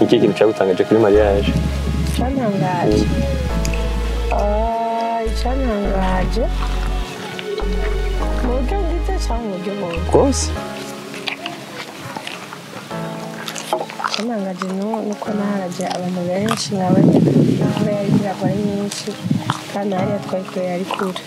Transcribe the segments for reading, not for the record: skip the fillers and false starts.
iki kintu cyagutangaje kuri mariage? Cyantangaje. Cyantangaje. Mu buryo bwiza cyangwa mu buryo bubi? Rwose. Cyantangaje nuko naharaje abantu benshi nkabona naho yari iragwa nyinshi kandi hari yatwaye yari kure.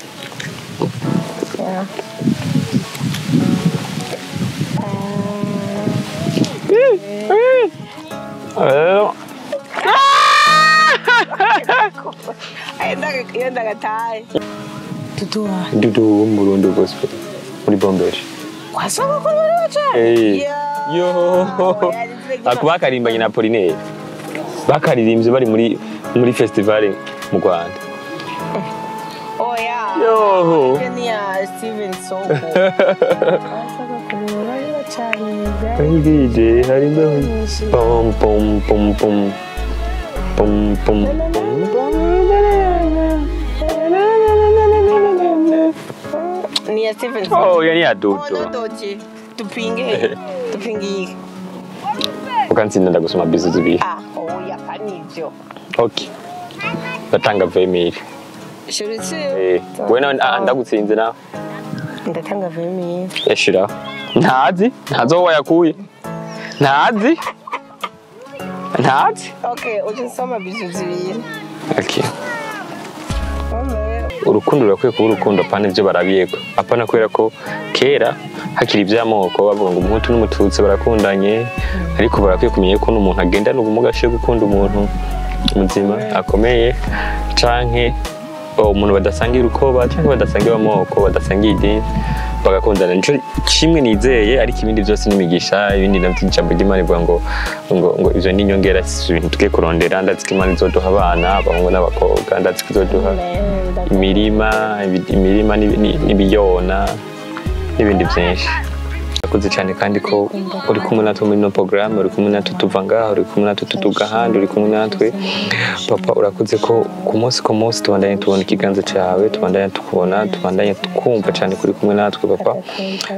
Ayenda gataye. Dudu Murundo gospel. Muri Bombeshi. Kwasaba ko bari Yo. Akubakarimbanye na Apollinaire. Bakaririmbye bari muri festival mu Rwanda. Oh yeah. Yo. Kenya Steven Soko. DJ harimbe pom pom pom pom pom pom ni ya Steven Soko. Oh yani adodo. Tupinge. Ukansinda ndagusoma bizu zibi. Oh ya kanivyo. Okay. Batanga vemiri. Shurutse. Wena ndagutsinze na. Ndatanga vemiri. Yashira. Ntazo wayakuye. Ntazi. Okay, ujinsoma bizu zibi. Okay. Urukundo rurakwiye kuba urukundo apana ivyo barabiyeko. Apana kubera ko kera hakiri ivy'amoko bavuga ngo umuhutu n'umututsi barakundanye ariko barakwiye kumenya ko n'umuntu agenda n'ubumuga cyo gukunda umuntu muzima akomeye canke umuntu badasangira urukoba canke badasangira amoko badasangira idini bagakundana. Nico kimwe nizeye ariko ibindi byose n'imigisha ibindi navyo ijambo ry'Imana ivuga ngo ivyo ni nyongera ibintu tugiye kurondera ndazika Imana izoduha abana abahungu n'abakobwa ndazika izoduha imirima n'ibiyona n'ibindi byinshi. Urakoze cyane kandi ko uri kumwe natwe muri no programme, uri kumwe natwe tuva ngaho, uri kumwe natwe tutuga handi, uri kumwe natwe papa. Urakoze ko ku munsi tubandanye tubona ikiganza cyawe, tubandanye tukubona, tubandanye tukumva cyane kuri kumwe natwe papa.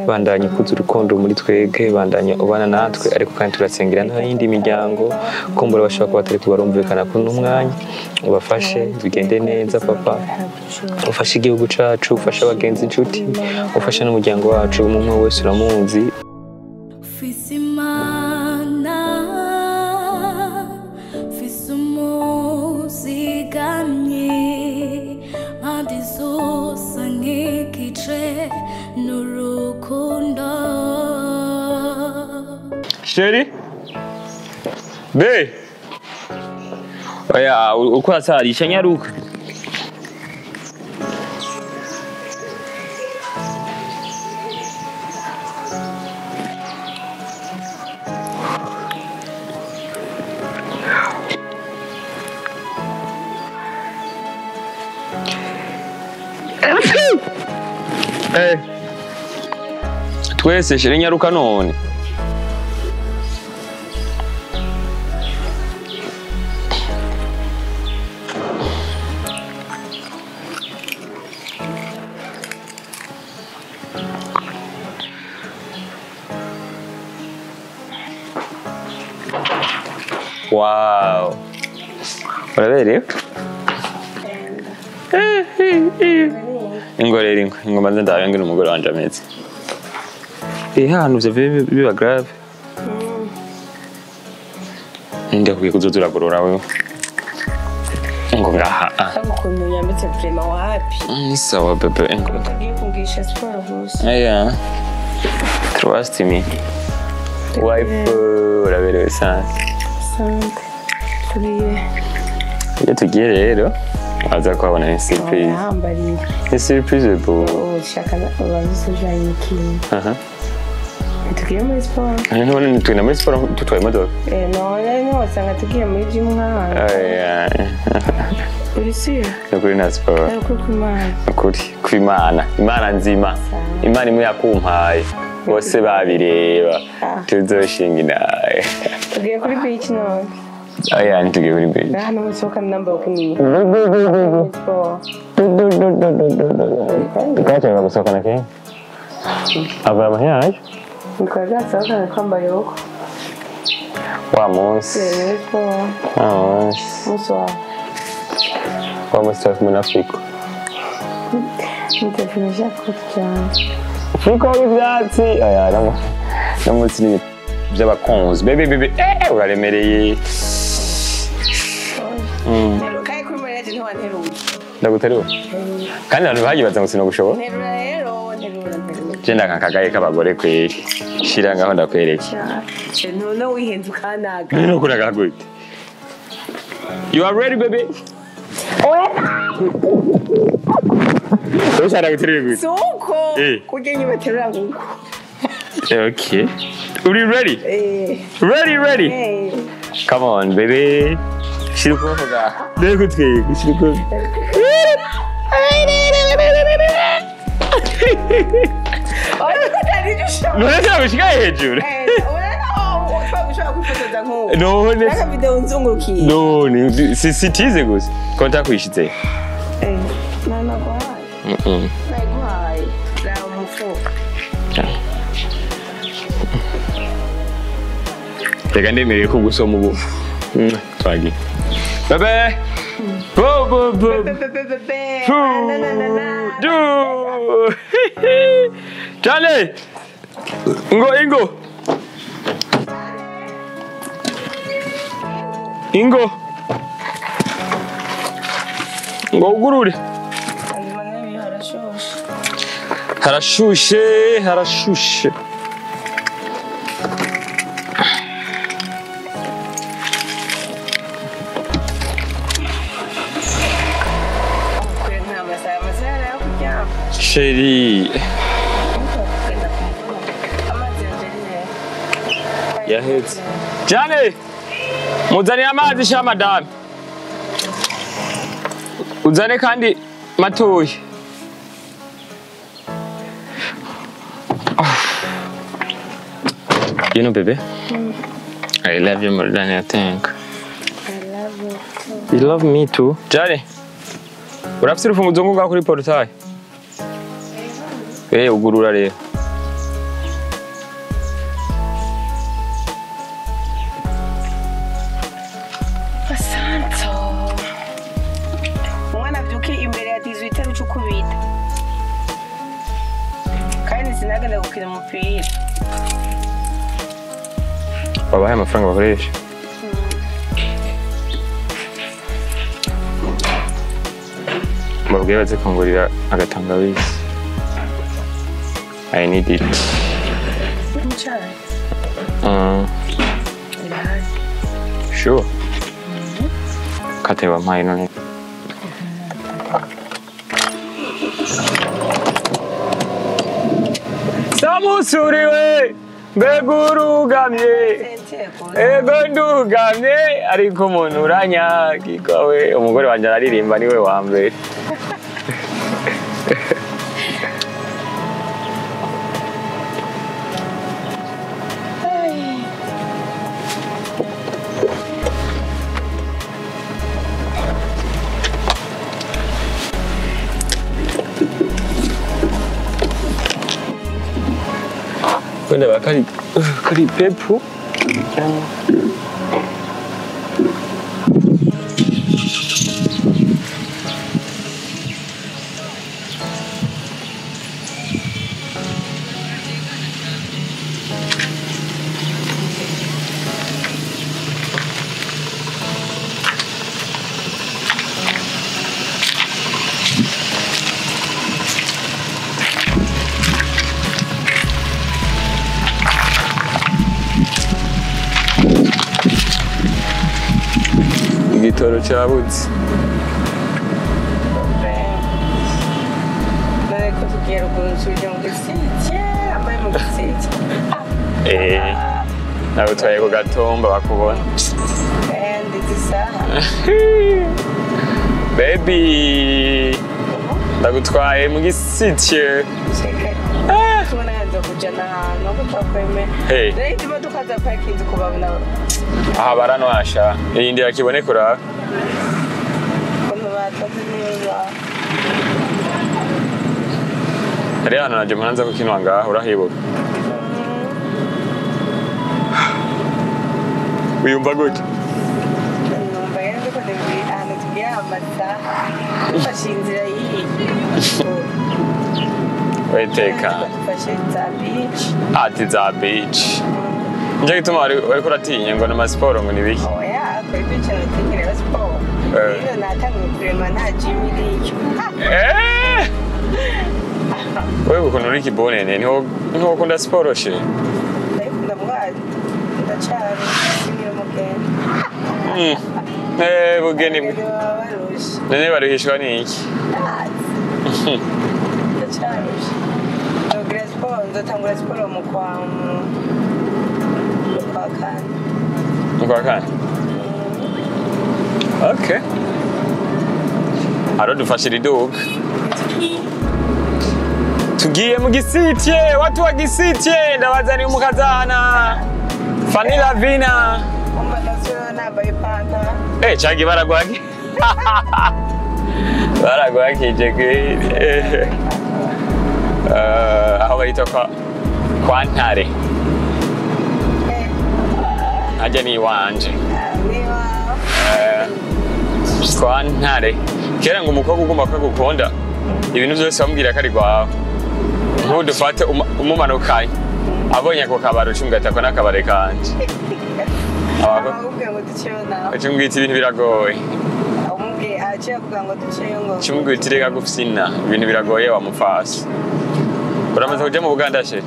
Bandanye kuza urukundo muri twege, bandanye ubana natwe ariko kandi turasengera n'indi miryango kumbura bashaka kuba batari kubarumvikana kuno mwanya. Ubafashe bigende neza papa, ufashe igihugu cacu, ufashe abagenzi inshuti, ufashe n'umuryango wacu umwe wese uramuzi. Fisimana fisumuzigamye adizosa nkikice n'urukundo. Sheri be oya uko asarisha nyaruka. Twese sheri nyaruka none. Wow. Uraberewe? Ingorere ingoma ndaye ngira umugore wanje ameze. Hano vyo biba grave. Ndio kuzuzura gorora wewe. Ngo ngaha. Ukuntu yambitse prema wapi? Ni sawa bebe ngo. Tugiye kungisha sport gusa. Aya. Trust me. Wife uraberewe sana. Sante. Tugiye rero. Aza kuhabona ni surprise. Ni surprise bo. Shaka bazisujanye ikintu. Tugiye muri sport. None tugenda muri sport tutwaye imodoka. None wasanga tugiye muri gym nk'ahantu. Aya. Uri sure? Nukuri na sport. Nukuri kw'Imana. Imana nzima. Imana imwe yakumpaye. Bose babireba. Tuzoshinga inaye. Tugiye kuri beach none. Aya nitugiye kuri beach. Hano musoka namba ukunyi. Tukacha gusohoka na ke? Aba amaheyaje? Nikaza soka kwambaye uko. Wa munsi. Yego. Bonsoir. Wa munsi turi kumwe na Friko. Ntivyoroshe kurya. Friko w'ivyatsi. Oya no munsi ni by'abakunzi. Bebe. Uraremereye. Kai kuri mariage ntiwanteruye. Ndaguterura. Kandi abantu bagibaza ngo sinogushobora. Nterura rero, nterura. Je ndakakagaye k'abagore kweri. Shira ngaho ndakwereke. None wihenze ukanaga. Nino kuragagute. You are ready, baby? Ushaka guterura gute? Suko. Kurya nyibaterura nguko. Okay. Are you ready? Ready. Come on, baby. Shira ukuboko gawe. Dore kutwega, shira ukuboko. None ntabishika hejuru. None video nzungurukiye. None sitize gusa. Konta kwishitse. Nana kwaye. Kwaye. La umufuka. Reka ndemereye ko gusoma ubu. Twagi. Bebe. Bo. Do. Janet. Ingo. Ngo ugurure. Harashushe. Chérie. Yahetse. Janet. Muzane amazi sha madame. Uzane kandi matoyi. You know, baby, I love you more than you think. I love you too. You love me too. Janet. Urafite urufunguzo ngaho kuri portail. Ugurura rero. Santo. Mwana byuki imbere ya 18 rucukubita. Kandi sinagenda gukina umupira. Babaye amafaranga bakoresha. Babwiye baze kongorera agatangawizi. I need it. Sure. Kate wampaye none. Samusuriwe mbegurugamye. Ego ndugamye ariko umuntu uranyagirwa we. Umugore wanje araririmba niwe wa mbere. Kwenda bakari pepu. Igitoro cyabuze. Nareko tugiye kunsubira mu gisike, ambaye mu gisike. Nawe twaye ku gatumba bakubona. Ndetse saha. Baby. Ndagutwaye mu gisike. Tubona hanze kujana ahantu aho twakweme. Rero ndimo dukaza parkingi kubabona. Aha baranwasha. Iyi ndi yakiboneka ura. Kono batazi neza. Ari hano naje mwanza kukinwa ngaho urahibuka. Wiyumva gute? numva rero ndiko ndi ahantu tugira amasaha dufashe inzira y'iyi Weteka. dufashe za beach Ati za beach. Nje gituma wariko uratinya ngo na siporo ngo nibiki? oya kuri beach aratekereza siporo rero natangiye kurema nta gym iriyo Wewe ukuntu uri kibonene niho ukunda siporo she? ndayikunda mwazi ndacari simira umugeni bugeni bwe. barushe None baruhishwa n'iki? ndacarushe nzogira siporo nzotangura siporo mu kwa kane Kwa kane? Okay. Aro dufashira iduka. Tugiye mu gisitye, watu wa gisitye ndabazaniye umukazana. Fanny LAVINE. umva ndasubira nambaye ipantaro Chagi baragwaki. Baragwakije kweli. Aho bayita kwa NTARE. Ajya ni wanje. niba Kwa NTARE. Kera ngo umukobwa ugomba kwagukunda. Ibintu byose bamubwira ko ari gwawe. Ntudufate umumanukanye. Abonye ako kabaro cyumgata ko nakabare kanje. abakubwiye ngo duceyo nawe Cyumgita ibintu biragoye. umubwiye aciye kugira ngo duceyo ngo Cyumgita irega gufsina ibintu biragoye wa mufasi. Uramaze kujya mu Buganda she?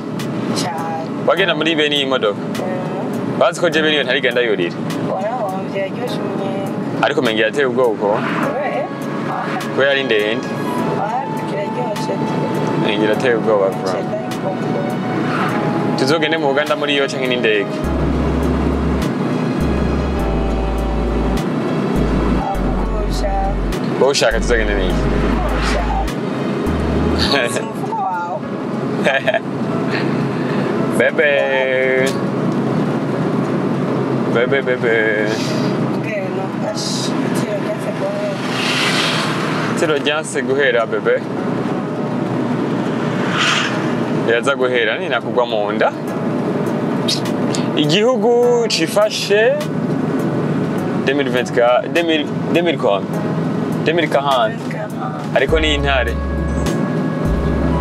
cyane Wagenda muri bene iyi modoka. Bazi ko je bene iyo ntarigenda yurira. warahombye yaryoshe umunyenga Ariko mengi yateye ubwoko ko yari ndende. kiraryoshe Mengi yateye ubwoba bro. ariko Tuzogende mu Buganda muri iyo canke n'indege. Bo ushaka tuzogende n'iki? Bebe. Tiro ryanse guhera bebe. Yaza guhera ni nakugwa mu nda. Igihugu cifashe 2040 ariko ni intare.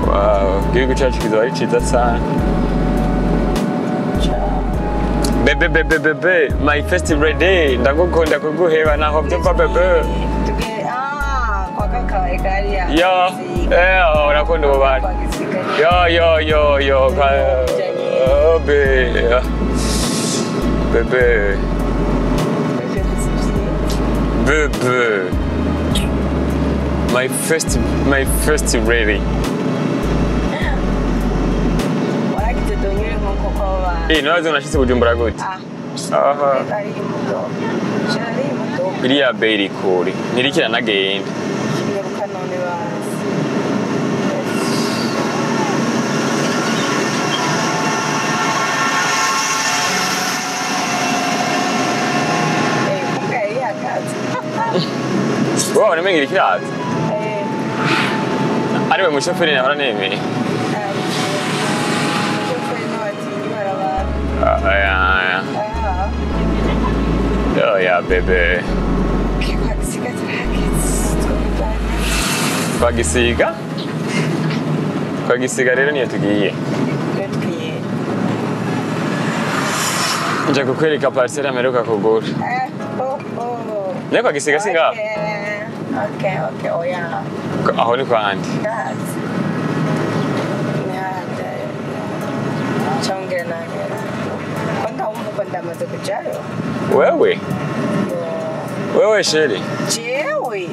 Wow, igihugu cyacu kizoba ari ciza sana. Bebe, my festival day ndagukunda kuguheba naho byumva bebe. Yo, urakunda ububari. Yo, bebe. My first ready. Nazo nashitse Bujumbura gute? Aha. Iriya beri kuri. Nirikira nagenda. Wow, nemengira ikirazi. Ariwe mushoferi nahora nemeye. Yeah, bebe. Kwagisiga rero niyo tugiye. Nje kukwereka parcelle ameruka kugura. Ne kwagisiga singa? Okay, oya. Aho ni kwandi. Chongera nagera. Kwanda umvuko ndamaze kujayo. Wewe sheri. Jewe.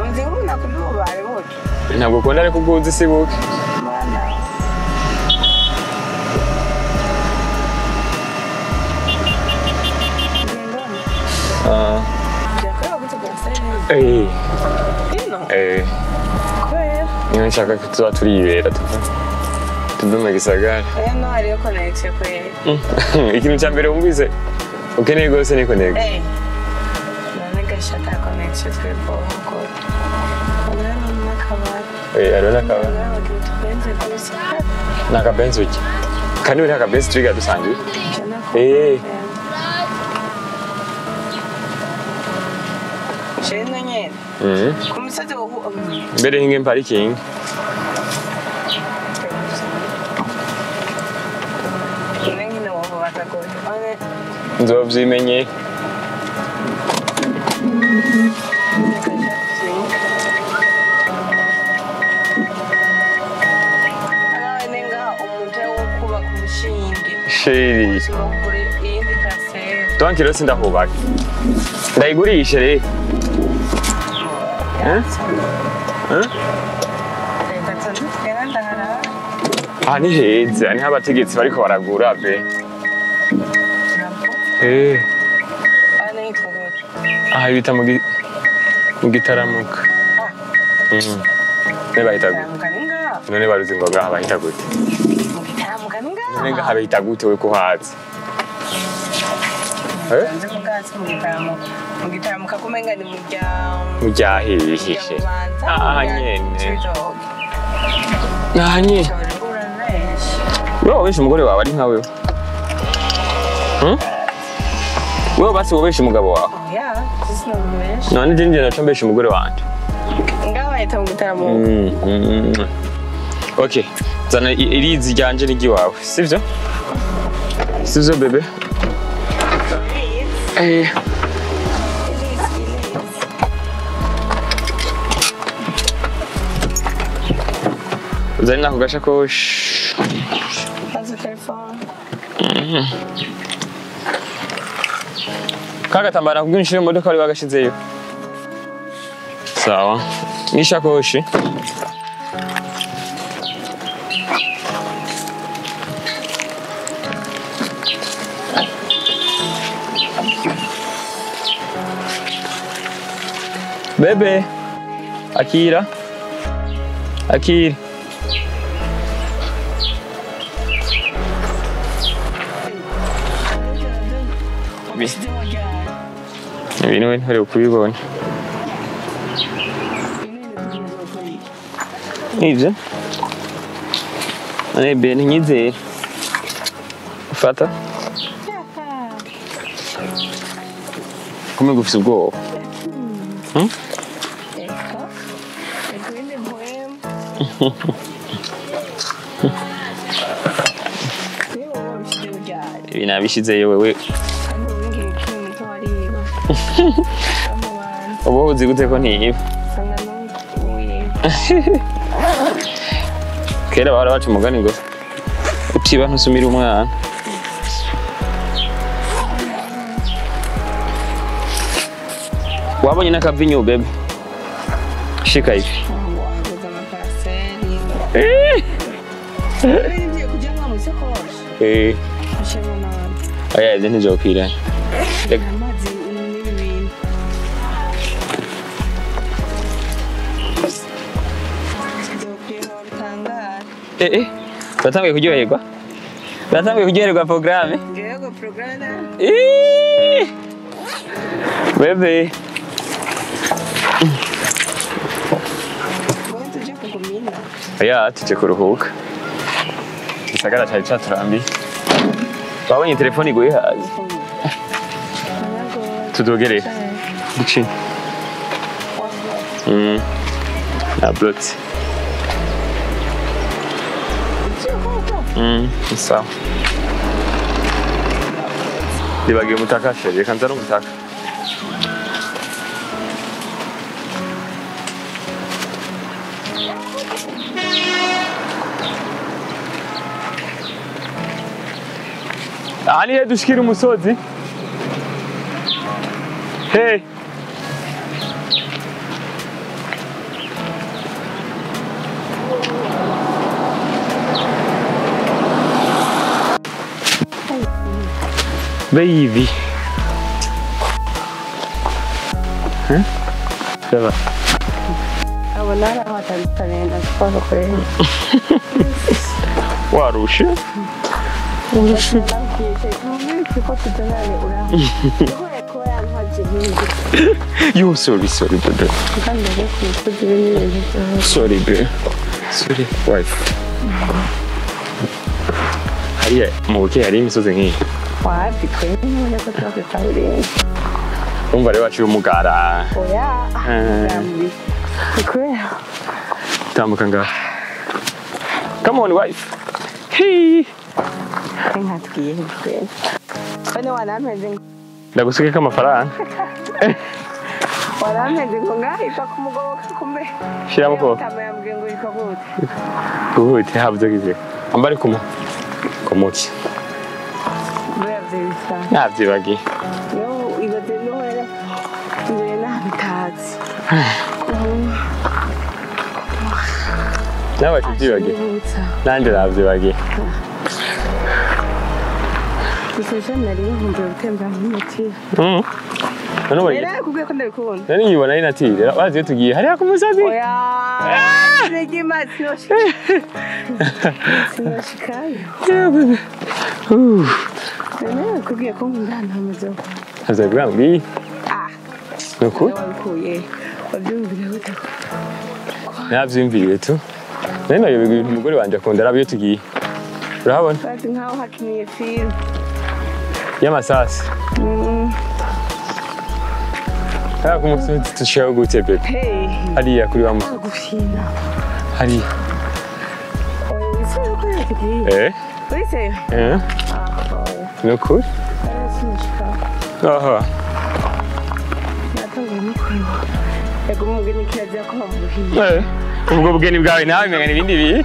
Unzi una kuduba ari wote. Ntabwo ukunda ariko uguzi sibuke. Mana. Niyo nshaka ko tuba turibera tuve mu gisagara. No hariyo connection kweli. Ikintu cya mbere wumvise ukeneye rwose ni connection. None gashaka connection twebwe ko. Arona kawa. Nakabenzi uki. Kandi uri akabenzi twiga dusangiye. Shena nyene. Kumusazi wo mbere hinge parking. Nengine wo batakora. Nzovyimenye. Sheri. Donc rero sindahubaka. Ndayigurishe re. Ni heza, ni abategetsi bariko baragura be. Bita mu gitaramuka. Ne bahita gute? None baruzi ngo ngaha bahita gute? None ngaha bahita gute we kuhaza? Mu gitaramuka kumenga ni mujahihishe. Nyene. Nyene. Wewe wishe umugore wawe ari nka wewe. Wewe basi wobeshe umugabo wawe. None je njye nacombeshe umugore wanje. Ngaho bahita mu gitaramuka. Okay. Zana irizi ryanje n'igi wawe. Sivyo? Sivyo bebe? Zana nako gashakoshi. Azi telefone. Kagatambara kubwinshira mu modoka bari bagashizeyo. Sawa. Nishakoshi. Bebe. Akira. Akira. Ibintu we ntore kubibona. Nivyo? Ane nyizeye. Ufata? Kumbe gufise ubwoba. Ibi nabishizeyo wewe. Ubu uzi gute ko ntiyiba? Kera bahora baca umugani ngo utiba ntusumira umwana. Wabonye n'akavinyo bebe? Shika hivi. Aya ibyo ntizopira. Batanguye kuryoherwa? Batanguye kuryoherwa programme? Ngego programme. Bebe. Tuje kukumina. Aya tuje kuruhuka. Isagara cyari cyaturambi. Babonye telefone iguye hazi. Tudogere. Duci. Ablot. Sawa. Dibagiye umutaka sheri, reka nzane umutaka. Aliye dushikira umusozi. Hey. Baby. Ça va. Abonana watanzania kwa kweli. Warushe. Yo, sorry, baby. Sorry, baby. Sorry, wife. Hariya mu buke hari imisozi nk'iyi. Wapi kweli none ko twakwitabiriye. umva rero waciye umugara. Oya. Yambi. Kubera. Tambuka ngaha. Come on wife. Hey. Ntatwiye kwera. Bane wanameze. Ndagusukeka amafaranga. Wanameze ngo ngahita kumugoboka kumbe. Shiramo ko. Tamayambwe ngo ikagute. Gute habuze gize. Ambari kumuki. Bevisa. Navyibagi. Yo igote no hera. Nje nabitazi. Nawe tuvyibagi. Nanje navyibagi. Isesha nari nkumbuye gutemba nk'umuti. None waje. Era kubwiye ko ndabikunda. Nari yibona ari natire. Bazi iyo tugiye hariya ku musozi. Oya. Negi matsi Sinoshikayo. Yeah baby. Nene kubwiye ko nkunda ntamazo. Hazavuga mbi. Nuko? Wabikuye. Wabyumvira gute? Navyumviriye tu. Nene yo ibintu umugore wanje akunda arabiyo tugiye. Urabona? Bati nkaho hakiniye film. Y'amasasi. Hariya ku musozi tushaka gute bebe? Hey. Hariya kuri wa musozi. Gufina. Hariya. Oya, ko tugiye. Uriseyo? Oya. Nuko? Sinoshika. Aha. Natangiye mukuru. Ego umugeni kirazira ko bamuhiye. Ubwo bugeni bwawe nawe mengana ibindi bihe.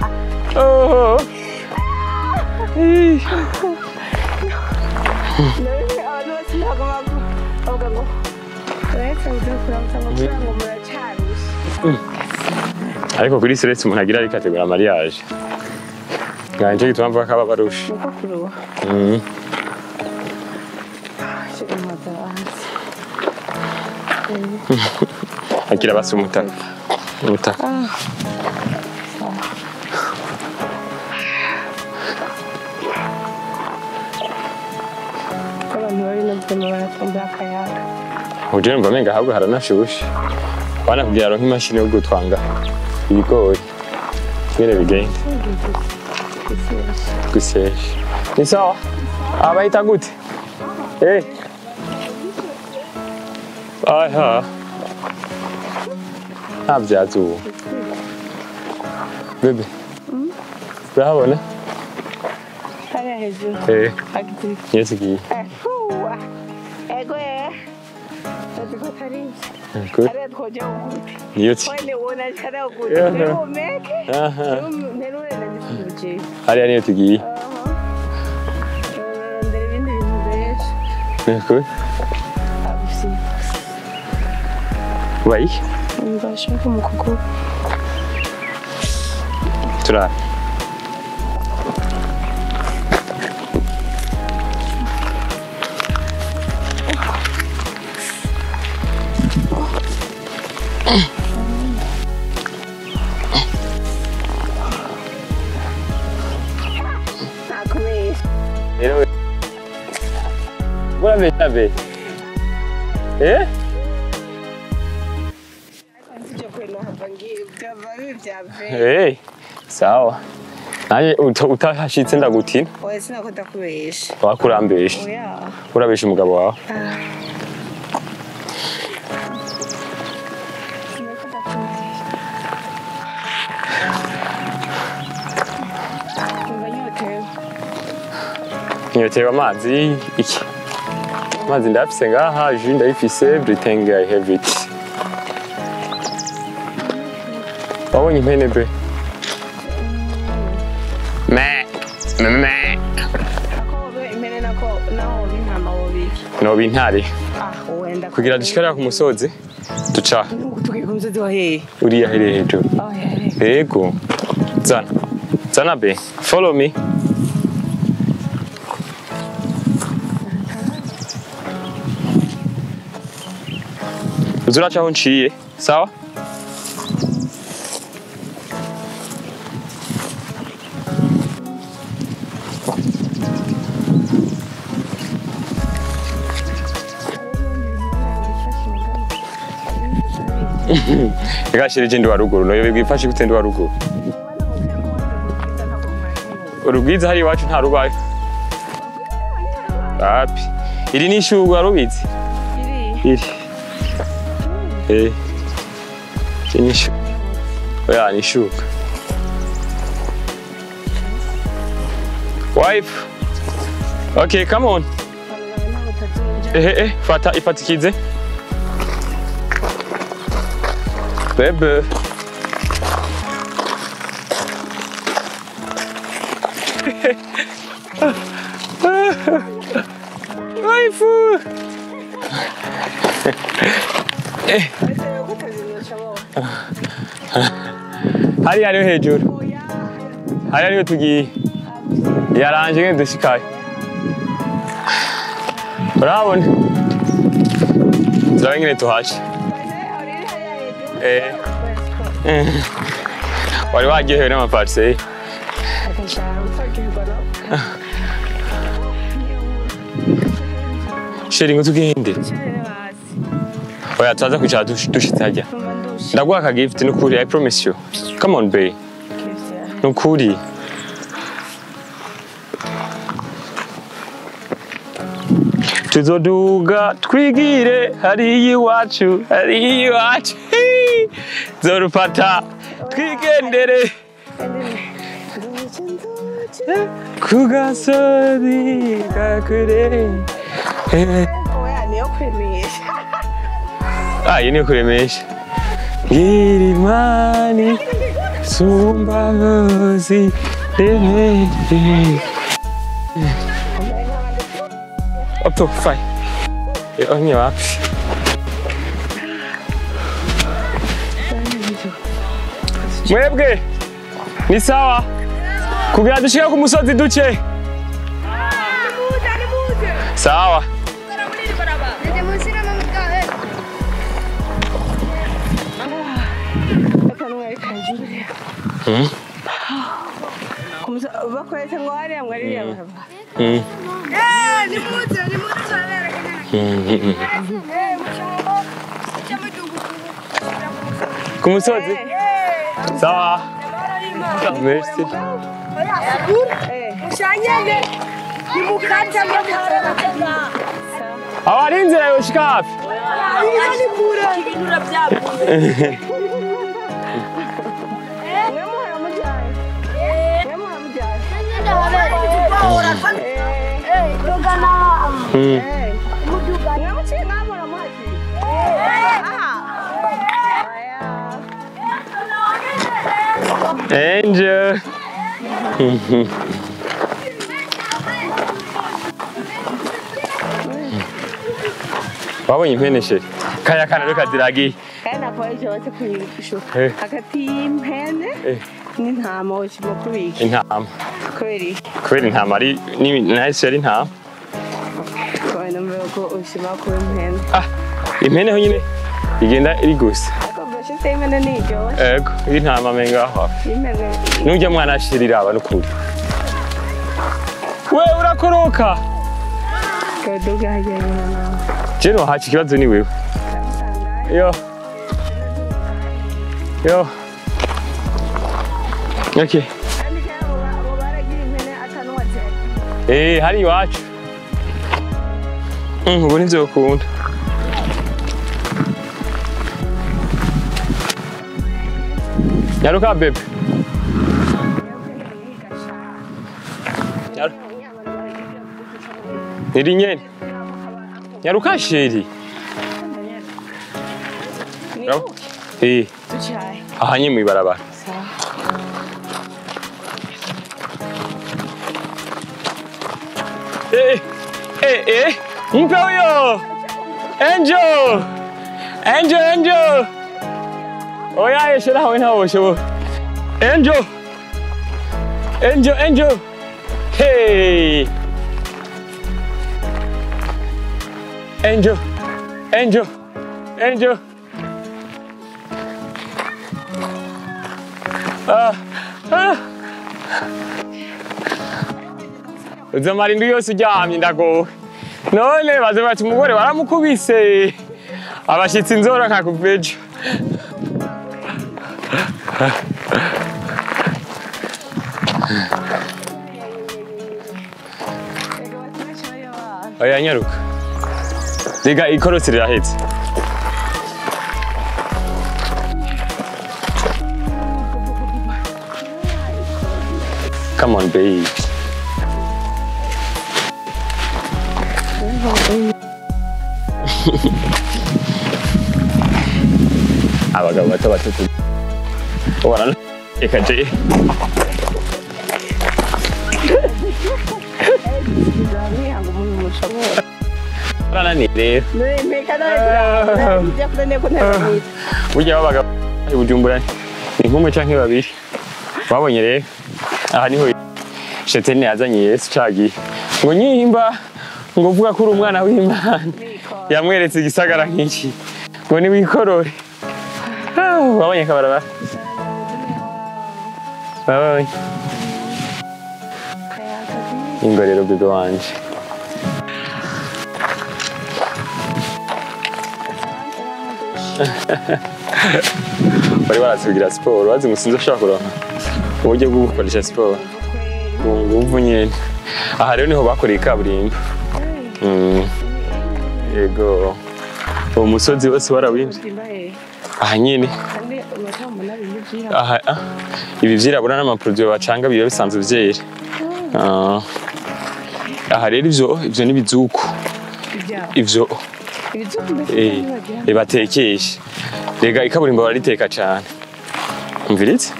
Oh. Abantu bose ntabwo bavuga ngo uretse ngo muracyarusha. Ariko kuri stress umuntu agira ari kategori mariage. Nganje gituma mvuga ko aba barusha. Niko kuruwa. Shika matazi. Akira basi umutaka. Umutaka. Abantu bari no gutema baratumba akayaga. Uje numva menga habwo haranashushe. Banakubwira aro nk'imashini yo gutwanga ibigori. Nyene bigenda. Gusesha. Ni sawa? Abayita gute? Aha. Ntabyazuba. Bebe. Urabona? Hariya hejuru. Agiti. Yes giye. Ego Ego tari. Hariya twoja ukuti. Niyo ti. Wende wona chara ukuti. Ego meke. Nerure ndikuje. Hariya niyo tugiye. Ndere ibindi bintu benshi. Niko? Abusi. Wayi? Mbashaka mukuku. Tura. Sabe? Sawa. Naje utahashitse ndagutina. Oya sinakunda kubesha. Wakurambesha. Oya. Urabesha umugabo wawe. Nyotewe amazi iki? Amazi ndafise ngaha, jus ndayifise, everything I have it. Wabonye impene be? Noba intare. Kugira dushikara ku musozi duca. Tugiye ku musozi wa hehe? Uriya here hejuru. Yego. Zana be. Follow me. Uzuraca aho nciye, sawa? Igashira ndi wa ruguru, no yobe gwifashe gute ndi wa ruguru. Urugwiza hari iwacu nta rubaye. Api. Iri ni ishugwe warubizi? Finish. Yeah, ni shuka. Wife. Okay, come on. Fata ifatikize. Bebe. Wife. Hari hariho hejuru. Hari hariho tugiye. Yaranje ngende dushikaye. Urabona? Turabe ngene tuhaje. Wari wagiyeho n'amaparcelle. Sheri ngo tugende. Oya tuza kwicara dushitse hajya. Ndaguha ka gift nukuri, I promise you. Come on, babe. Nukuri. Tuzoduga twigire hariya iwacu, hariya iwacu. Zorufata twigendere. Ku gasozi kakure. Oya niyo kwemesha. Iyi niyo kuremesha. Girimani sumba gozi demete. Opo fai. Onye wapi? Mwebwe ni sawa? Kugira dushike ku musozi duce. Sawa. Bakwete ngo hariya mwariya baba. Ku musozi? Sawa. Merci. Awari inzira yoshika hafi. Angel. Wabonye impene sheri? Kaya kana reka ziragiye. Kana kwa hiyo wote kuyishuka. Hagati y'impene n'intama woshimo kubika. Intama. Kweli. Kweli intama ari ni nice yari intama. Kwa mbego ushima ku impene. Impene ho nyine igenda iri gusa. Bashite impene nijo. Ego, intama menga aho. Impene. Nujya mwana ashirira aba nukuri. We urakoroka. Kaduga hajyana. Jeno hachi ikibazo ni wewe. Yo. Okay. Hari iwacu. Ubu nizokunda. Nyaruka bebe. Niri nyene. Nyaruka sheri. Aha nye mwibarabara. Mpe huyo. Angel. Oya yeshera hawe ntawo shobo. Angel. Hey. Angel. Uzamara indu yose uryamye ndagowe. None baze bati umugore baramukubise. Abashitsi nzora nkakuvejo. Oya nyaruka. Rega ikorosi rirahetse. Come on, babe. Abagabo bato batatu. Ubona ekaje. Rana ni rero. Ujya wabaga Bujumbura ni nk'umwe canke babiri. Babonye rero aha niho Shetani yazanye Yesu cagiye. Ngo nyimba ngo vuga ko uri umwana w'Imana. Yamweretse igisagara nk'iki. Ngo ni wikorore. Babonye kabaraba. Babonye. Ingo rero bebe wanje. Bari barasugira siporo wazi musinze ushaka kuronka uburyo bwo gukoresha siporo nguvu nyene. Aha rero niho bakoreye kaburimbo. Yego uwo musozi wose warawimvye aha nyene. Aha ibi vyirabura n'amaproduit bacanga biba bisanzwe vyera. Aha rero ivyo ni bizuku. Ivyo batekesha. Rega ikaburimbo bariteka cyane. Umviritse?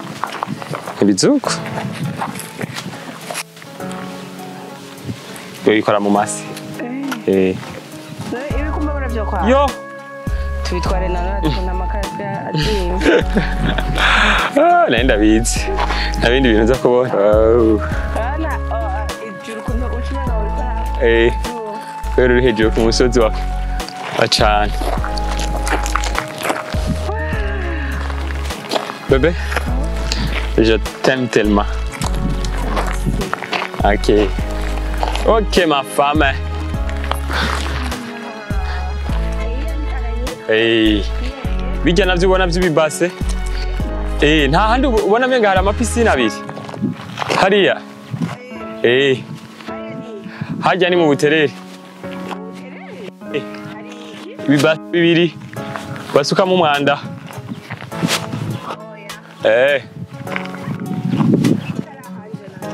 Ibizuku. Yo ikora mu masi. Ibi kumba baravyo kwa. Yo. Tubitware na makazi azimba. Naenda bizi. Nabindi bintu za kubona. Ana ijuru kuntu ucimana uri kwa. Kwero uri hejuru ku musozi wa cyane. Bébé, je t'aime tellement. Ok. Ok, ma femme. Hey. Bijya navyo ubona vy'ibibase. Nta handi ubona menga hari amapisine abiri. Hariya. Hajya ni mu Buterere. Ibibase bibiri. Basukamo umwanda.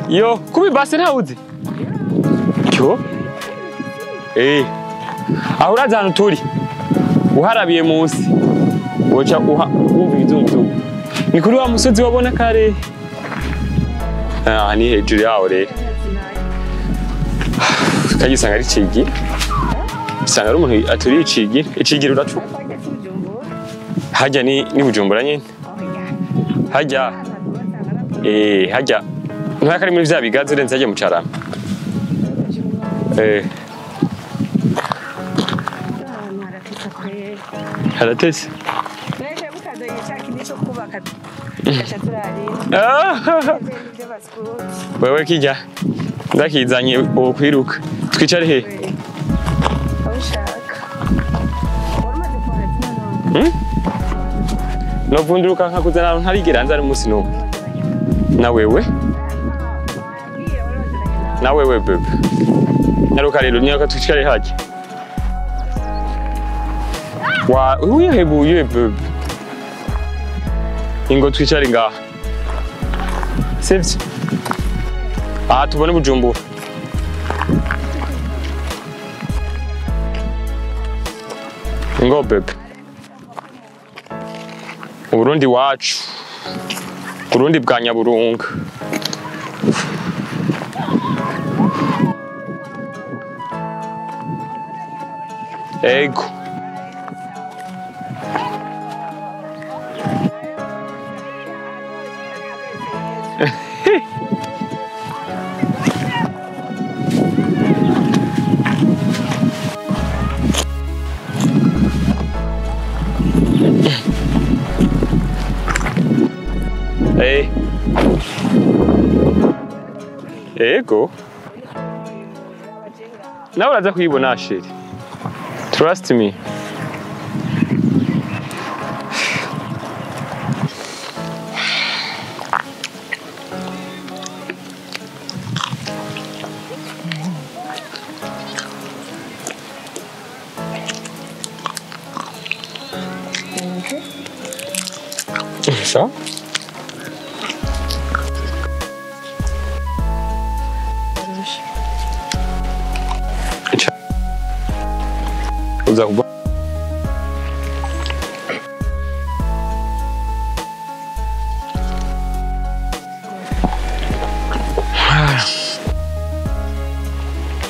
Yo, kubi basi ntawuzi. Cyo? Aho uraza hano turi. Uharabiye munsi. Woca wumva izungu. Ni kuri wa musozi wabona kare. Ni hejuru yaho rero. Kagisanga ari cigi. Bisanga ari umuntu aturi icigi. Icigi ruracu. Hajya ni Bujumbura nyine. Hajya hajya ntaka ari muri vya bigazi urenze hajya mu Carama. Haratese. Wewe kijya ndakizanye uwo kwiruka twicare he? No vunduruka nkakuzana ntarigera nzari umunsi n'umwe. Na wewe bebe. Naruka rero nyaka twicare haje. Uyahebuye bebe. Ingo twicare ngaha. Sivyo? Tubone Bujumbura. Ingo bebe. Uburundi wacu. Burundi bwa Nyaburunga. Ego. Ego. Nawe uraza kuyibona sheri. Trust me. Ça? Uza kuba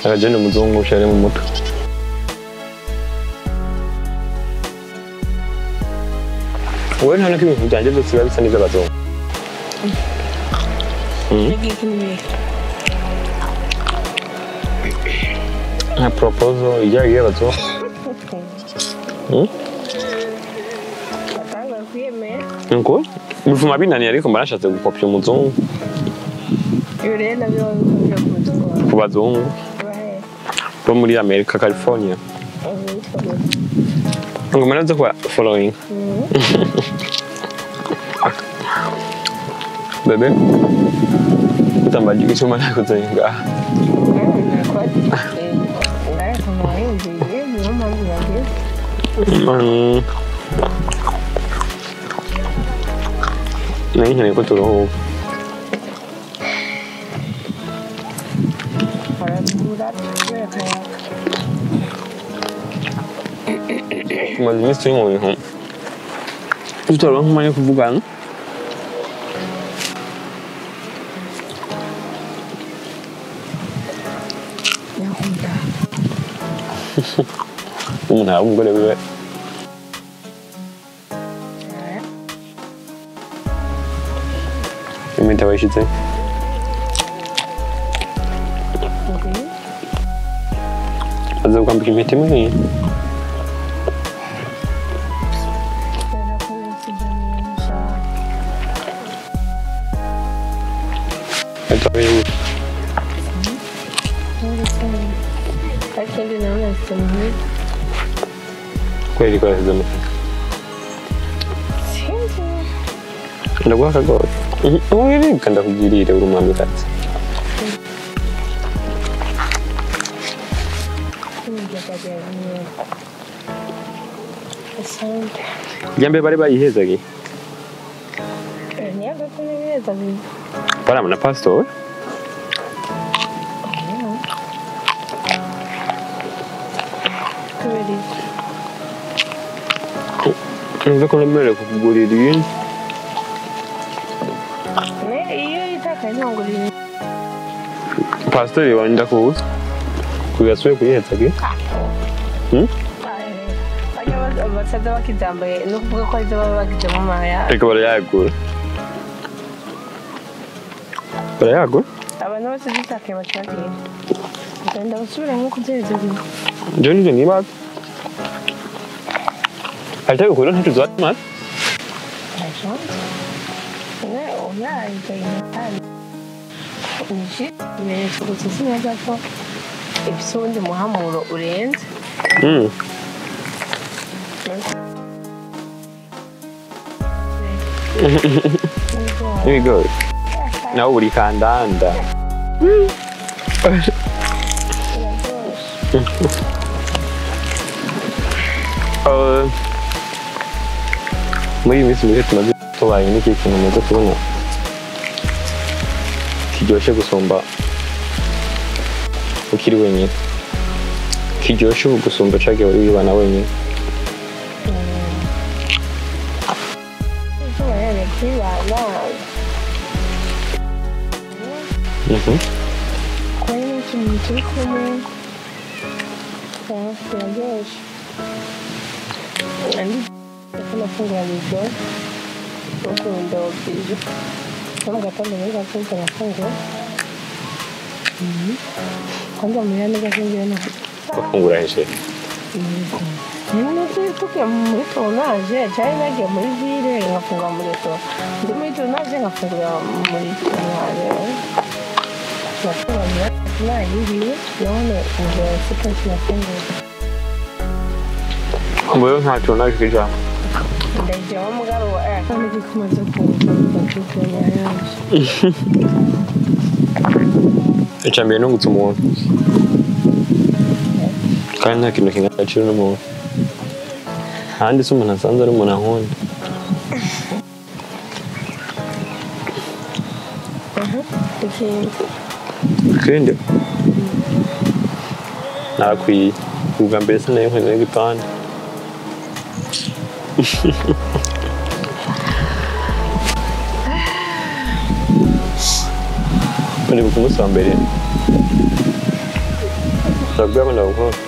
Akajene umuzungu ushare mu mutwe. Wowe nta n'ibintu byanjye byose biba bisa n'iby'abazungu. Nka proposal ijyanye y'abazungu. Nuko bivuma binaniye ariko mbarashatse gukopya umuzungu. Ku bazungu bo muri Amerika, California. Ngo manaze kwa following. Bebe utambaje icyuma nakuzenga. Nari nkeneye ko turuhuka. Tumaze iminsi turi mu bintu tutaronka umwanya wo kuvugana. Umuntu ari umugore wiwe. Impeta wayishyize? Aza kwambika impeta imwe nk'iyi? Kweli kwa hizo mtu. Ndaguha akagori. Uwiri kanda kugirire uri umwamikazi. Jambe bari bayihezagi. Paramana pastor. Numva ko nemerewe kukugurira ibintu. Pastor wanda kuza kuyasuye kuyihezagi. Basaza bakizambaye no kuvuga ko arizo baba bagize mu mahaya. Ariko barayagura. Barayagura? Abantu bose bitake bacagiye. Ndenda basubira nko kubyeza ibintu. Nje nije nibaza. Alta ko ntacyo zatuma. Oya, intayinani. Nje neza gutse neza ko ibisundi muhamuro urenze. Here we go. Now uri kandanda. Muri minsi mike tumaze tubaye n'iki kintu muze kubona kiryoshye gusumba ukiri wenyine, kiryoshye gusumba cagiye wari wibana wenyine. Kwa hiyo tumekuwa Ntivyoroshe. Andi kuna funga lijo. Huko ndo bijo. Kama gatondo ndio kwa na funga. Kwanza mwana gafunga na. Fungura hese. Nini tukia mweto naje, chai nage muri vile ngafunga mweto. Ndimweto naje ngafunga mweto naje. Na hivi naona ndio sipo tunafunga. Kumbe ntacyo naje kija. Ndaje wa mugaro kandi gikumaze kuvuga yaje. Icambere no gutuma umuntu. Kandi nta kintu kingana cyane n'umuntu. ahandi se umuntu asanze ari umuntu ankunda. Ikindi nakwiye ubwa mbere sinayo nkweto n'igipande. Uri ku munsi wa mbere ndabwira ngo ndagukunda.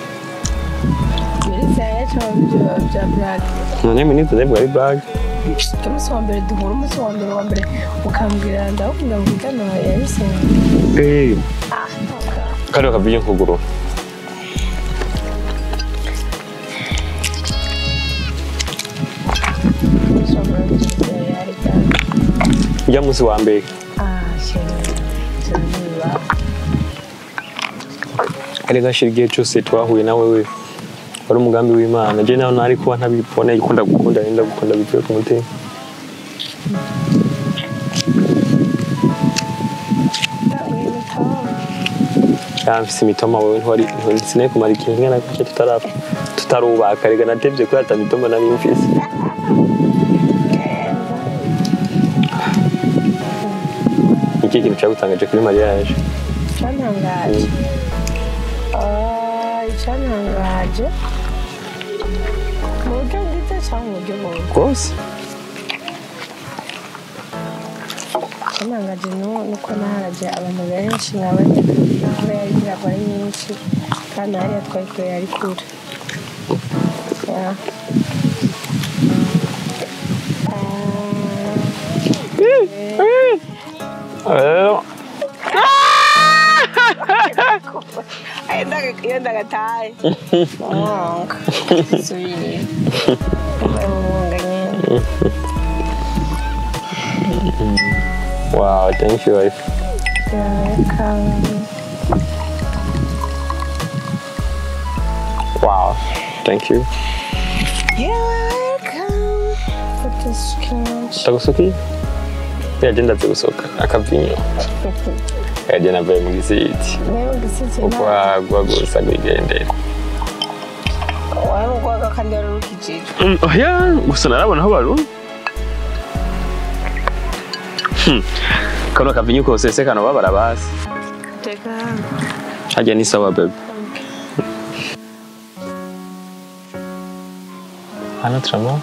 None minute zebwa ari bag. Umunsi wa mbere duhura umunsi wa mbere ukambwira ndakunda kugana yahise. Kariya kaviyo nkuguru. Ujya munsi wa mbere. Erega shira igihe cyose twahuye nawe we wari umugambi w'Imana. Je naho ntari kuba ntabipona ikunda gukunda nenda gukunda bivuye ku mutima. Mfise imitoma wewe ntwari sinari kumara ikintu nkana kuko tutarubaka erega natevye ko ata mitoma nari mfise. Iki kintu cyagutangaje kuri mariage? Icyantangaje mu buryo bwiza cyangwa mu buryo bubi? Rwose icyantangaje nuko naharaje abantu benshi nkabona imvura yari iragwa ari nyinshi kandi hariya twari kure yari kure. Iyo ndagataye umwonga subire umwonga nyine. Wow, thank you wife. You're welcome. Wow, thank you. You're welcome. Put this scratch. Tagusuki? Agenda tugusoka akavinyo. Agenda baye mu gisiti. Nayo gisiti. Ukwagwa gusa gwigendera. Wawe ugwaga kandi ari ukijije. Oya, gusa narabona aho baru. Kano kavinyo kose se kano babara basi. Teka. Haja ni sawa babe. Ana tramo.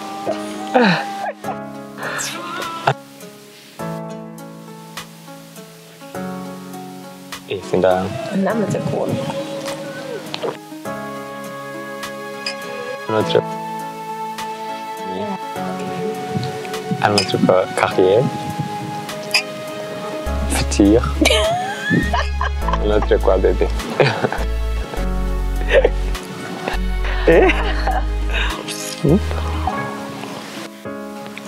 Sinda. Namaze kubona. Notre carrière, futur, notre quoi bébé.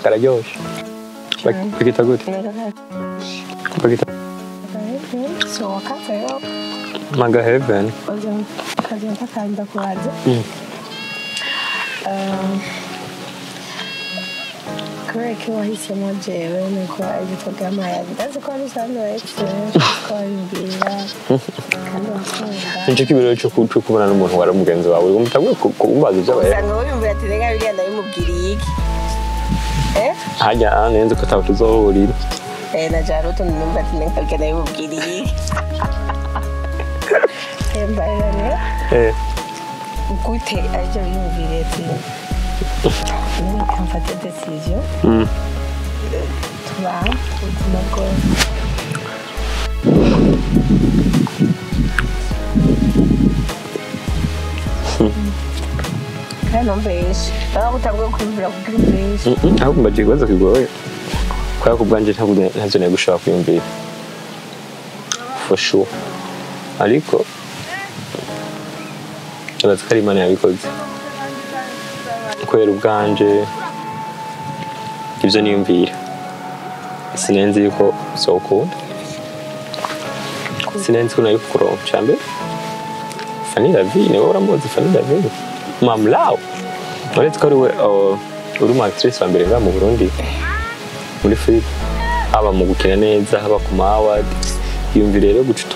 Karagioshe. Bakita gute? Bakita. So wakatayo. Maga heaven. Kazi ntakanda kuaje. Kubera ko wahisemo jewe nuko ari porogaramu yawe ndazi ko ari usanzwe wayitse ko wabibwira kandi wakunda nicyo kibero cyo kubona n'umuntu wari umugenzi wawe umutagwe kumbaza ibyabaye usanga wiyumvira ati reka bigenda bimubwiriye iki hajya nenze ko tawe tuzohurira na jaro tunumva ati reka bigenda bimubwiriye iki mbaye gute aribyo biyumviriye ati niba ukamfata decision tuba ubuzima bwose kandi mbeshe baba gutanguye kwiyumvira kugira mbeshe ahubwo mbagiye ikibazo kigoye kubera ko ubwanjye ntacyo nari gushobora kwiyumvira for sure ariko urazi ko ari Imana yabikoze kubera ubwanje ibyo niyumvira sinenzi yuko uzokunda sinenzi ko nari kukuronka cyambere Fanny LAVINE wowe uramuzi Fanny LAVINE mamlaw uretse ko ari we uri umu actrice wa mbere ngaha mu Burundi muri film haba mu gukina neza haba ku ma award yumvira rero guca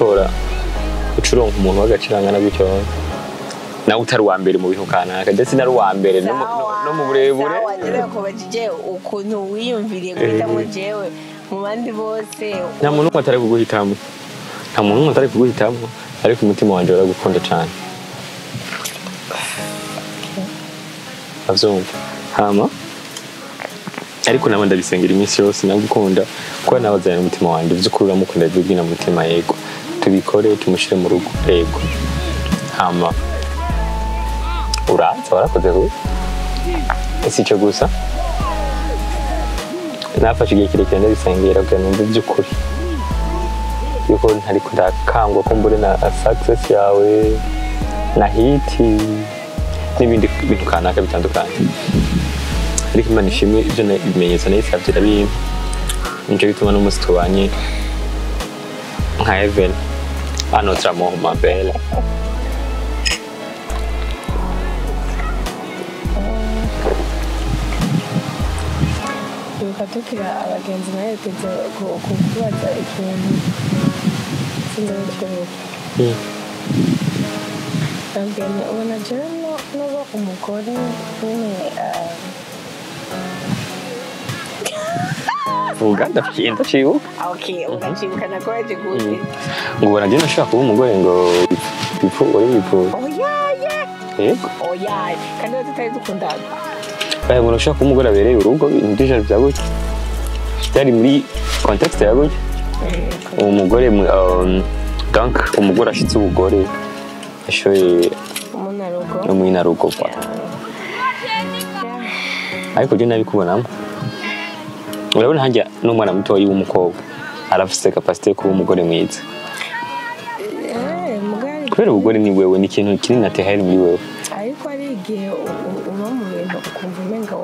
uronka umuntu w'agaciro angana gutyo nawe utari uwa mbere mu bintu kanaka ndetse nari uwa mbere no mu burebure wagira ko bagije ukuntu wiyumviriye guhitamo jewe mu bandi bose nta muntu umwe atari kuguhitamo ariko umutima wanje uragukunda cyane avyumva hama ariko nabo ndabisengera iminsi yose nagukunda kuko nabazanye umutima wanje vy'ukuri uramukunda bibwina mutima yego tubikore tumushire mu rugo yego hama uraza warakoze ko sico gusa nafashe igihe kirekire ndabisengera kugira numve by'ukuri yuko ntari kudakangwa ko mbure na success yawe na hiti n'ibindi bintu kanaka bitandukanye ariko Imana ishimwe ibyo ibimenyetso nayisabye rabimpa nico bituma n'umunsi tubanye nka Heaven à notre amour ma belle tukira abagenzi nayo teze kubaza ikintu sindabikora Angene ubona jewe n'uba umugore nyine Uganda fienda chiu. Okay, unachibuka na kwaje gute? Ngo ubona je nashaka kuba umugore ngo bifu uri bifu. Oh yeah. Oh yeah. Kandi tutari dukundana. Ngo nashaka kuba umugore abereye urugo indije byaguke. Cyari muri context yaguke. Umugore donc umugore ashitse ubugore ashoye umunyarugo kwa. Ariko je nabikubonamo. Urabona hajya n'umwana muto w'umukobwa arafise capacité kuba umugore mwiza. Kubera ubugore ni wewe ni ikintu kiri na tehari muri wewe. Ariko ari igihe uba mu bintu ukumva umenga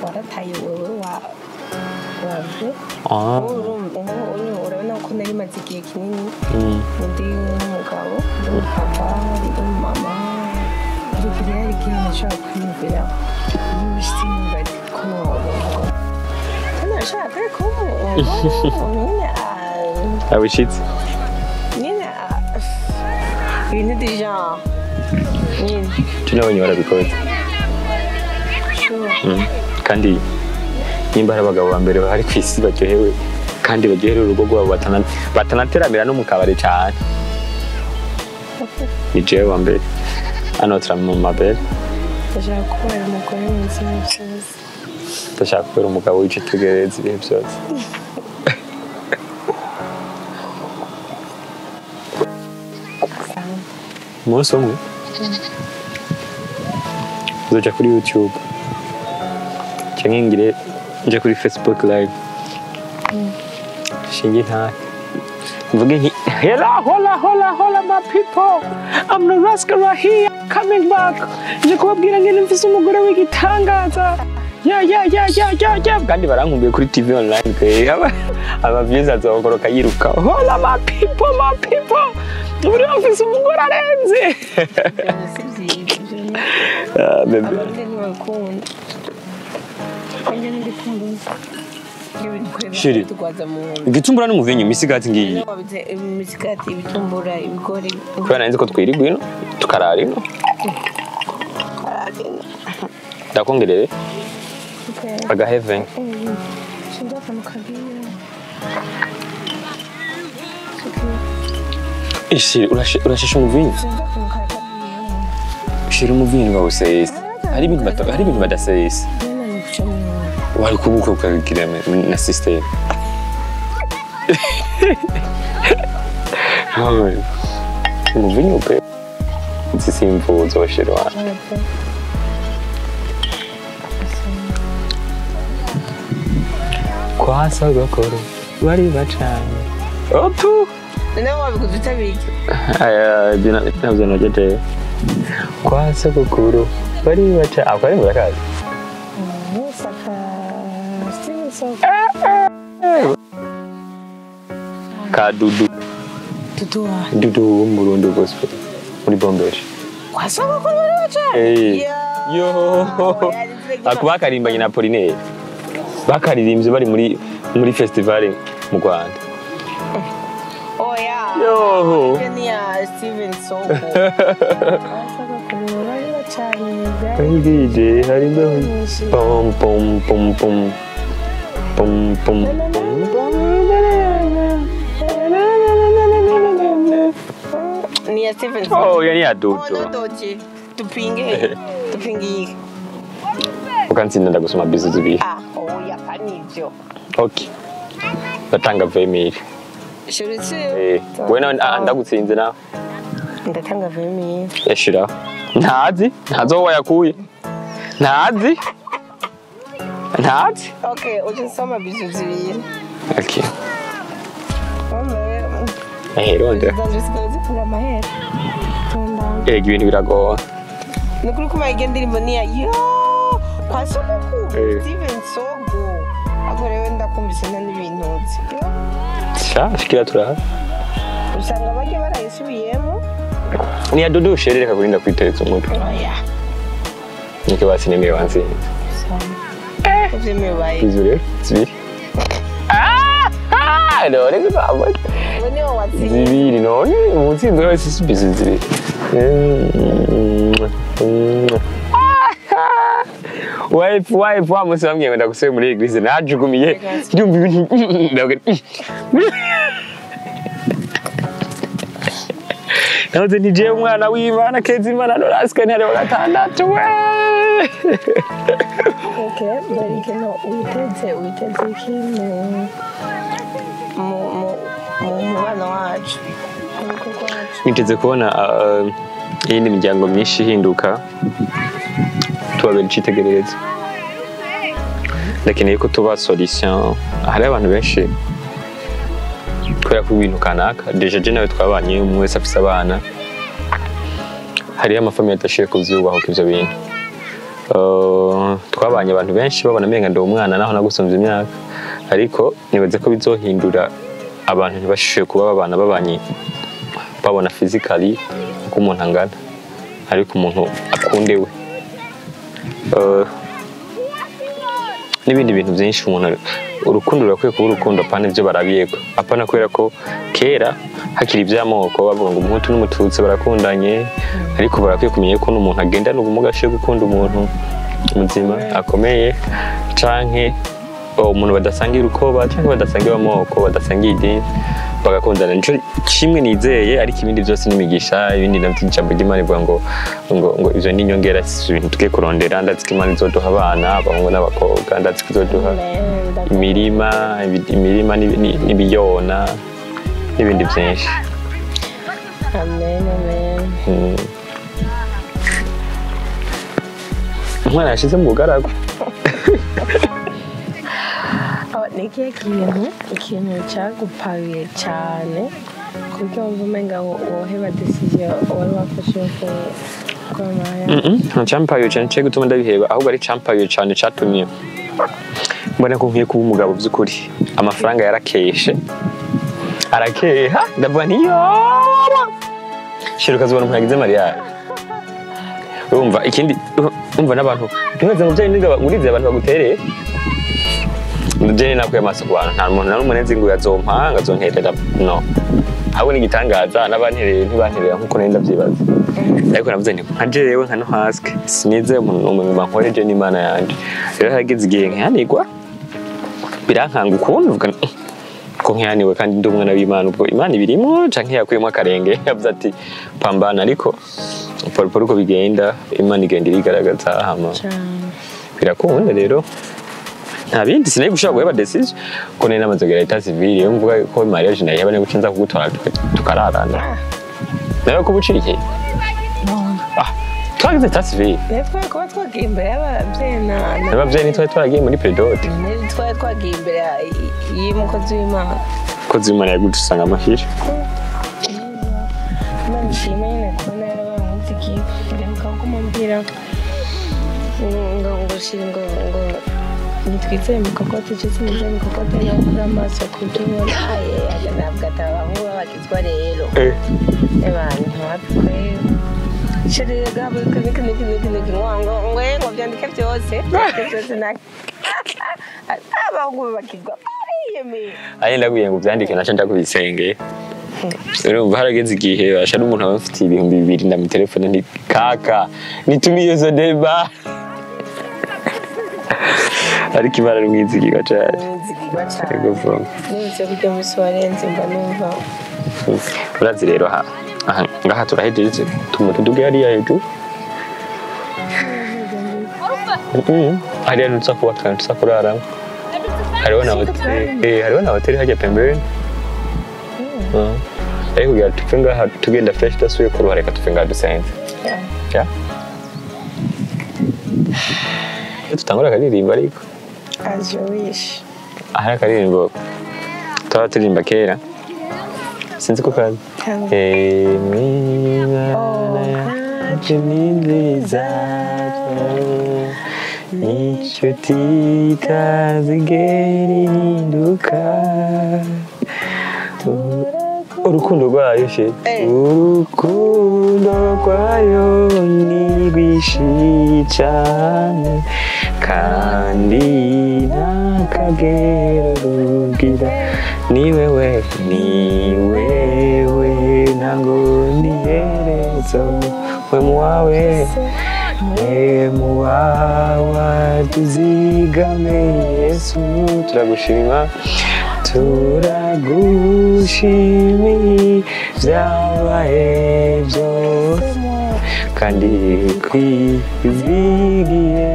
warataye wewe wavye. Urabona ko nari maze igihe kinini ndi umugabo papa ndi mama ndi yari igihe nashaka kwiyumvira n'ibishimwe ko nashaka ko nyine abishitse nyine ibintu déjà nyine tunabonye barabikoze kandi nimba hari abagabo ba mbere bahari ku isi baryohewe kandi baryohera urugo rwabo batanateramira no mu kabari cyane ni jewe wa mbere anotra mama belle ndashaka kubera umugore mwiza byose ndashaka kubera umugabo w'icitegereza ibihe byose umunsi umwe uzoca kuri YouTube cyangwa ngire nje kuri Facebook live shingi nta mvuge nki hola my people I'm NORASQUE right here coming back nje kubabwira ngene mfise umugore w'igitangaza yeah kandi barankumbuye kuri TV online kwe aba views azokoroka yiruka hola my people uri mfise umugore arenze bebe shiri igitumbura n'umuvinyu misigati ngiyi misigati ibitumbura ibigori kubera nanze ko twirigwa ino tukarara ino ndakongerere aga Heaven ishi urashisha umuvinyu shira umuvinyu wawe sese hari ibintu badasese wari kubuka ukagira na system umuvinyu pe nsisimvuzo washirwa kwa sogokuru bari bacanye opu nawe wabikuduta biki nabyo nogete kwa sogokuru bari bacanye akari murakazi ka dudu w'umurundi gospel muri bombeje kwa sogokuru bari bacanye yo akubakarimbanye na Apollinaire bakaririmbye bari muri festival mu Rwanda Yo. Ni ya Steven Soko. DJ hari imbeho. Pom pom pom pom. Pom pom pom. Ni ya Steven Soko. Oh, yani ya Dodo. Dodoje. Tupinge. Tupingi. Ukansinda ndagusoma bizu zibiri. Oya panivyo. Okay. Batanga vemiri. Shurutse. Wena ndagutsinze nawe. Ndatanga vemiri. Yashira. Ntazo wayakuye. Ntazi. Okay, ujisoma bizu zibiri. Okay. Ronde. Ibintu biragoye. Nukuri kuma igendirimbo niya yo. Kwasuku. Steven Soko. Akorewe ndakumvise n'ibintu nzi. Shikira turaha. Usanga bake barayisubiyemo. Ni ya Dodo shereka kurinda kwiteretse umutwe. Oya. Nike basinemeye wanzi. Uvyemewe bayi. Bizure, zibiri. None kuzaba. Bone watsi. Zibiri none umutsinzi wese sibizi zibiri. Wife wamusambye ngo ndagusebe muri eglise najugumiye ndumva ibintu nahoze nije umwana w'Imana keza Imana NORASQUE ntare wa gatandatu we. Okay, barike no uiteze ikintu mubana wacu. Niteze kubona iyindi miryango myinshi ihinduka tubabera icitegererezo. Ndakeneye ko tuba solution. Hari abantu benshi kubera ko ibintu kanaka deja je nawe twabanye umwe wese afise abana. Hari amafamiye atashiye kuvyubaho ivyo bintu. Twabanye abantu benshi babona menga ndo umwana naho nagusomvye imyaka. Ariko nibaze ko bizohindura abantu ntibashishuye kuba babanye babona physically uko umuntu angana ariko umuntu akundewe. N'ibindi bintu byinshi umuntu urukundo rurakwiye kuba urukundo apana ivyo barabiyeko apana kubera ko kera hakiri ivy'amoko bavuga ngo umuhutu n'umututsi barakundanye ariko barakwiye kumenya ko n'umuntu agendana ubumuga ashiye gukunda umuntu muzima akomeye canke umuntu badasangiye urukoba canke badasangiye amoko badasangiye idini bagakundana. Nico kimwe nizeye ariko ibindi byose n'imigisha ibindi navyo ijambo ry'Imana ivuga ngo ivyo ni inyongera ibintu tugiye kurondera ndazi ko Imana izoduha abana abahungu n'abakobwa ndazi ko izoduha imirima n'ibiyona n'ibindi byinshi. Amen. Umwana yashize mu bugaragu. Nikiye ikintu cyagupabiye cyane kuburyo wumva umenga woheba decision wari wafashe ko kwamaya. Champagne cyane cyo gutuma ndabiheba ahubwo ari champagne cyane cyatumye mbona ko nkwiye kuba umugabo by'ukuri. Amafaranga yarakeshe arakeha ndavuga ntiyo shiruka zibona umuntu yagize mariage. Urumva ikindi umva n'abantu ntibaze mu byayi ninga urize abantu bagutereye Ndujeni nakuye amaso ku bantu nta muntu na n'umunezi ngo yazompanga azonterera no. Ahubwo ni igitangaza n'abantereye ntibanterera nkuko nenda byibaza. Ariko navuze nti nka jewe nka NORASQUE sinize umuntu umwe bankoreje n'Imana yanje. Rero hageze igihe nkihanirwa birankanga ukuntu uvuga ko nkihaniwe kandi ndi umwana w'Imana ubwo Imana ibirimo canke yakuyemo akarenge yavuze ati pambana ariko polipolo uko bigenda Imana igenda irigaragaza hama birakunda rero. Nta bindi sinaye gushaka guheba decision ko nari namaze kugera etat civil yo mvuga ko mariage nayo yabane gucinza kugutwara tukararana nayo ko buciriye twagize etat civil Nefwe ko twagiye imbere y'abavyeyi abavyeyi nitwe twaragiye muri predote twari twagiye imbere y'umukozi w'Imana kozi w'Imana yagudusanga amafisha Imana ishimwe nyine kubona yarabaye irebuka kumubwira ngo shingo ngo nitwizeye mu kokote cyose nizeye mu kokote no kuri amaso kutubona ntabwo atabaho bagizwa rero abantu ntibapfe shirire gabo niki ngo byandike byose abahungu bakigwa ayi ndaguye ngo byandike naco ndakubisenge urumva harageze igihe basha n'umuntu aba afite ibihumbi 2 ndamu telefone nti kaka nitumiye zo deba ariko ibara rwizigirwa cyane yego bro nibyo kujya mu soirenze mba numva urazi rero ngaha turahejeje tumuduge hariya hejuru hariya nutsa kuba kandi nutsa kuraramo hariho na hoteli hajya pembeni ariko kugira tuve ngaha tugenda fresh dasuye kuruha reka tuve ngaha dusenze tutangura akaririmbo ariko as you wish ahari akaririmbo tuba turirimba kera sinzi ko kazi mwimana yacu n'inziza inshuti itazigera ihinduka urukundo rwayo she urukundo rwayo ni rwinshi cyane kandi ntakagero rugira ni wewe ntango niherezo we muwawa tuzigame Yesu turagushima byabaye byose kandi kwizigiye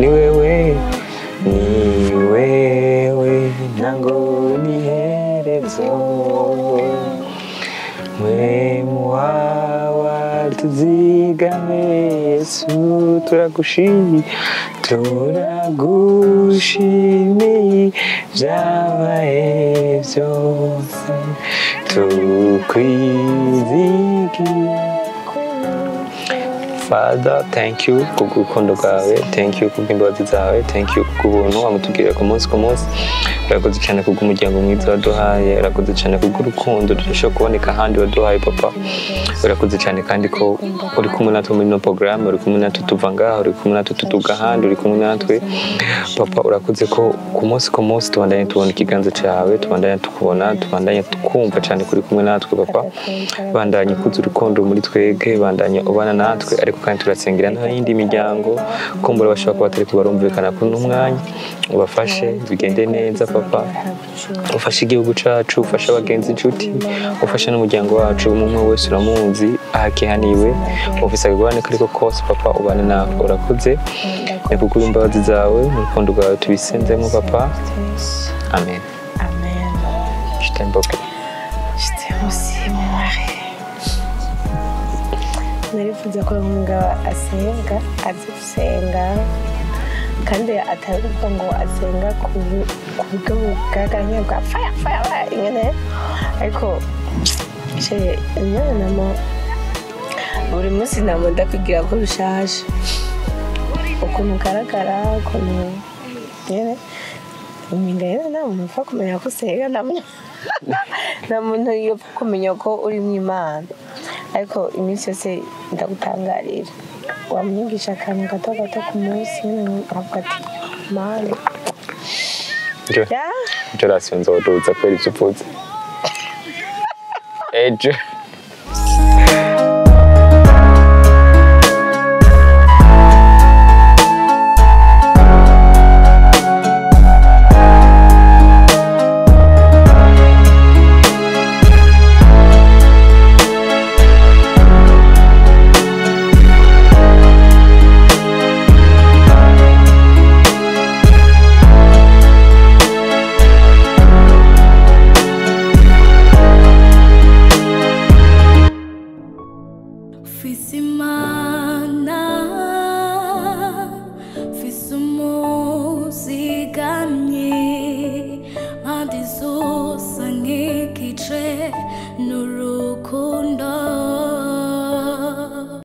ni wewe ntango niherezo mwe muwawa tuzigame Yesu turagushimiye byabaye byose tukwizigiye Father, thank you kubw'urukundo rwawe, thank you kubw'imbabazi zawe, thank you kubw'ubuntu wamutugirira ku munsi urakoze cyane kubw'umuryango mwiza waduhaye, urakoze cyane kubw'urukundo tudashobora kuboneka ahandi waduhaye papa, urakoze cyane kandi ko uri kumwe natwe muri no programme, uri kumwe natwe tuva ngaha, uri kumwe natwe tutuga ahandi, uri kumwe natwe papa, urakoze ko ku munsi tubandanye tubona ikiganza cyawe, tubandanye tukubona, tubandanye tukumva cyane kuri kumwe natwe papa, bandanye kuza urukundo muri twege, bandanye ubana natwe ariko kandi turasengera n'indi miryango kumbura bashobora kuba batari kubarumvikana kuri n'umwanya ubafashe bigende neza papa ufashe igihugu cacu ufashe abagenzi inshuti ufashe n'umuryango wacu umwe wese uramuzi ahakihaniwe ufise agorane kariko kose papa ubane nawe urakoze nekugura imbabazi zawe n'urukundo rwawe tubisenzemo papa amen je t'aime beaucoup je t'aime aussi mon mari narifuza ko umugabo asenga azi gusenga kandi atavuga ngo asenga ku buryo bwagaranye bwa fire ingene ariko namo buri munsi namo ndakubwira ko bishaje ukuntu ugaragara ukuntu nyine imbere nta muntu upfa kumenya ko usenga nta muntu upfa kumenya ko uri mu Imana ariko iminsi yose ndagutangarira wamwigisha akantu gato ku munsi nkavuga ati mani ejo rasiyo nzoduza kubera ibyo uvuze ejo Fizima